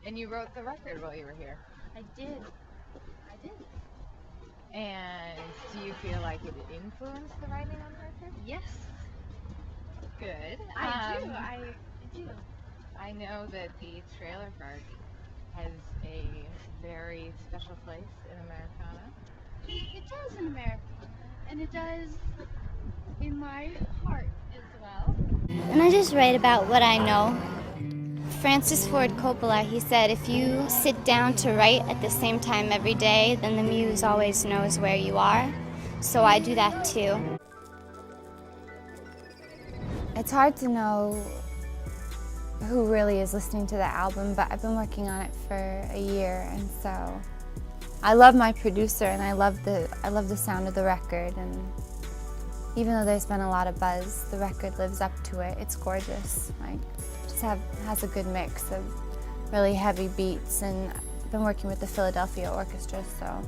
And you wrote the record while you were here. I did. And do you feel like it influenced the writing on the record? Yes. Good. I do. I know that the trailer park has a very special place in Americana. It does in America, and it does in my heart as well. And I just write about what I know. Francis Ford Coppola, he said, if you sit down to write at the same time every day, then the muse always knows where you are. So I do that too. It's hard to know who really is listening to the album, but I've been working on it for a year, and so I love my producer and I love the sound of the record, and even though there's been a lot of buzz, the record lives up to it. It's gorgeous. Has a good mix of really heavy beats, and I've been working with the Philadelphia Orchestra, so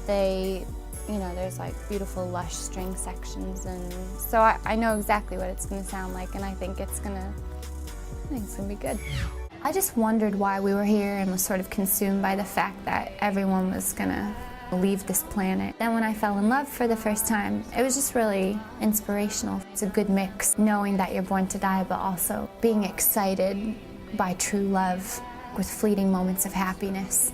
there's like beautiful lush string sections, and so I know exactly what it's going to sound like, and I think it's going to be good. I just wondered why we were here and was sort of consumed by the fact that everyone was going to leave this planet. Then when I fell in love for the first time, it was just really inspirational. It's a good mix, knowing that you're born to die, but also being excited by true love with fleeting moments of happiness.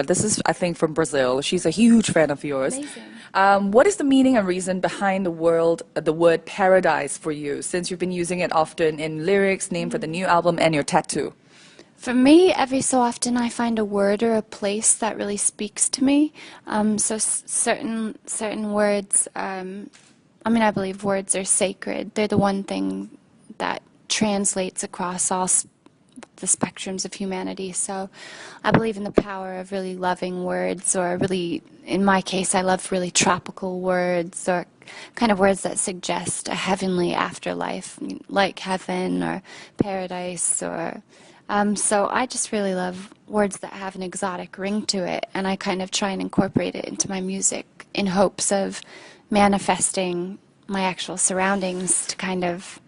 This is, I think, from Brazil. She's a huge fan of yours. Amazing. What is the meaning and reason behind the word paradise for you, since you've been using it often in lyrics, name for the new album, and your tattoo? For me, every so often I find a word or a place that really speaks to me. So certain words, I believe words are sacred. They're the one thing that translates across all the spectrums of humanity. So I believe in the power of really loving words, or really, in my case, I love really tropical words, or kind of words that suggest a heavenly afterlife, like heaven or paradise, or so I just really love words that have an exotic ring to it, and I kind of try and incorporate it into my music in hopes of manifesting my actual surroundings to kind of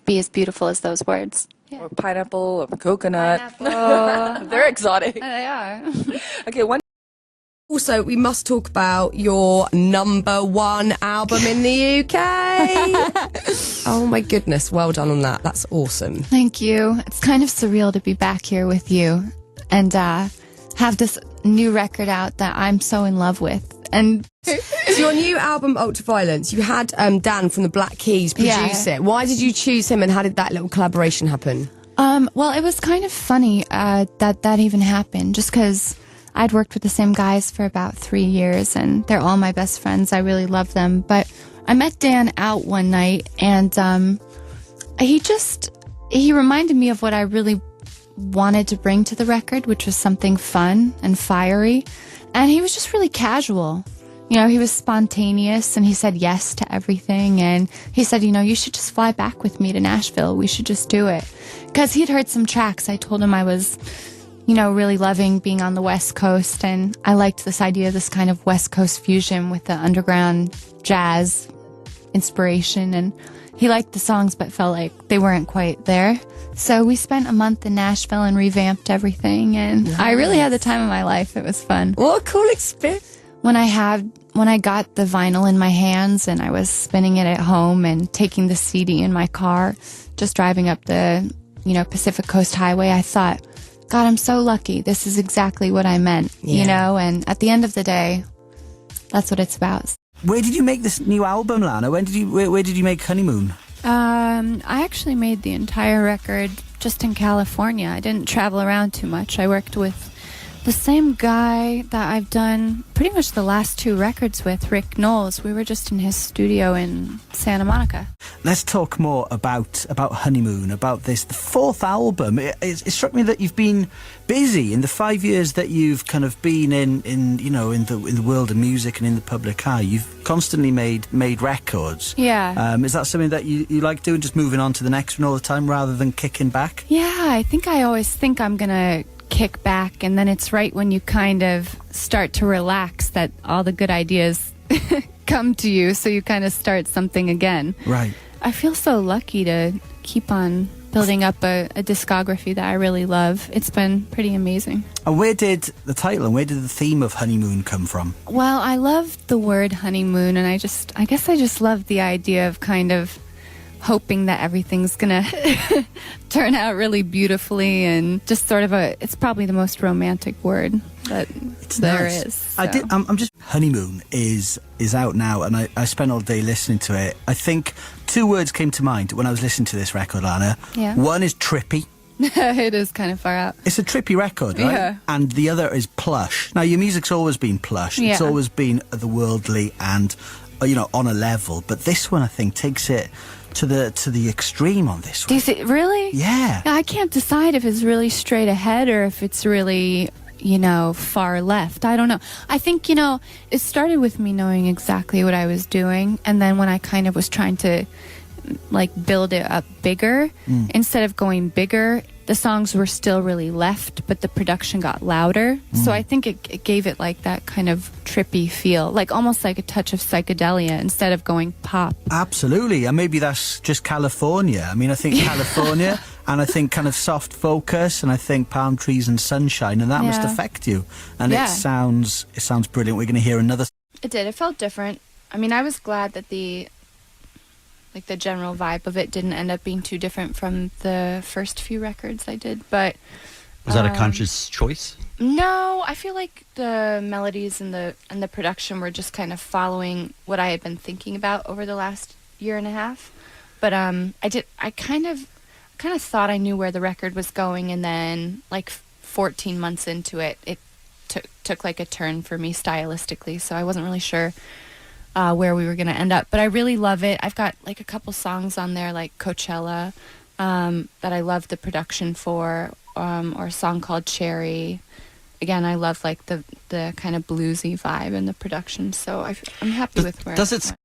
be as beautiful as those words. Yeah. Or pineapple, or coconut. Pineapple. They're exotic. They are. Okay, one. Also, we must talk about your #1 album in the UK. Oh my goodness, well done on that. That's awesome. Thank you. It's kind of surreal to be back here with you and have this new record out that I'm so in love with. And so your new album, Ultraviolence, you had Dan from the Black Keys produce it. Why did you choose him, and how did that little collaboration happen? Well, it was kind of funny that even happened, just because I'd worked with the same guys for about 3 years, and they're all my best friends. I really love them. But I met Dan out one night, and he reminded me of what I really wanted to bring to the record, which was something fun and fiery. And he was just really casual. He was spontaneous, and he said yes to everything. And he said, you should just fly back with me to Nashville. We should just do it. Because he'd heard some tracks. I told him I was really loving being on the West Coast, and I liked this idea of this kind of West Coast fusion with the underground jazz inspiration, and he liked the songs but felt like they weren't quite there. So we spent a month in Nashville and revamped everything, and nice. I really had the time of my life. It was fun. What a cool experience. When I got the vinyl in my hands and I was spinning it at home and taking the CD in my car, just driving up the Pacific Coast Highway, I thought, God, I'm so lucky. This is exactly what I meant, and at the end of the day, that's what it's about. Where did you make this new album, Lana? Where did you make Honeymoon? I actually made the entire record just in California. I didn't travel around too much. I worked with the same guy that I've done pretty much the last 2 records with, Rick Knowles. We were just in his studio in Santa Monica. Let's talk more about Honeymoon, about the 4th album. It struck me that you've been busy in the 5 years that you've kind of been in the world of music and in the public eye. You've constantly made records. Yeah. Is that something that you like doing, just moving on to the next one all the time rather than kicking back? Yeah, I always think I'm gonna kick back, and then it's right when you kind of start to relax that all the good ideas come to you, so you kind of start something again. Right. I feel so lucky to keep on building up a discography that I really love. It's been pretty amazing. And where did the title and where did the theme of Honeymoon come from? Well, I love the word honeymoon, and I guess I just love the idea of kind of hoping that everything's gonna turn out really beautifully, and just sort of it's probably the most romantic word that there is. So. I'm just Honeymoon is out now, and I spent all day listening to it. I think 2 words came to mind when I was listening to this record, Lana. Yeah. One is trippy. It is kind of far out. It's a trippy record, right? Yeah. And the other is plush. Now, your music's always been plush. Yeah. It's always been the worldly and, on a level. But this one, I think, takes it to the extreme on this one. Do you see, really? Yeah. I can't decide if it's really straight ahead or if it's really, far left. I don't know. I think, it started with me knowing exactly what I was doing. And then when I kind of was trying to, build it up bigger, instead of going bigger, the songs were still really left, but the production got louder. So I think it gave it like that kind of trippy feel, like almost like a touch of psychedelia instead of going pop. Absolutely. And maybe that's just California. I mean, I think California and I think kind of soft focus and I think palm trees and sunshine, and that must affect you. And it sounds brilliant. We're going to hear another. It did. It felt different. I mean, I was glad that the general vibe of it didn't end up being too different from the first few records I did, but was that a conscious choice? No, I feel like the melodies and the production were just kind of following what I had been thinking about over the last year and a half. But I kind of thought I knew where the record was going, and then 14 months into it, it took like a turn for me stylistically, so I wasn't really sure where we were going to end up. But I really love it. I've got a couple songs on there like Coachella that I love the production for, or a song called Cherry. Again, I love the kind of bluesy vibe in the production, so I'm happy with where Does it it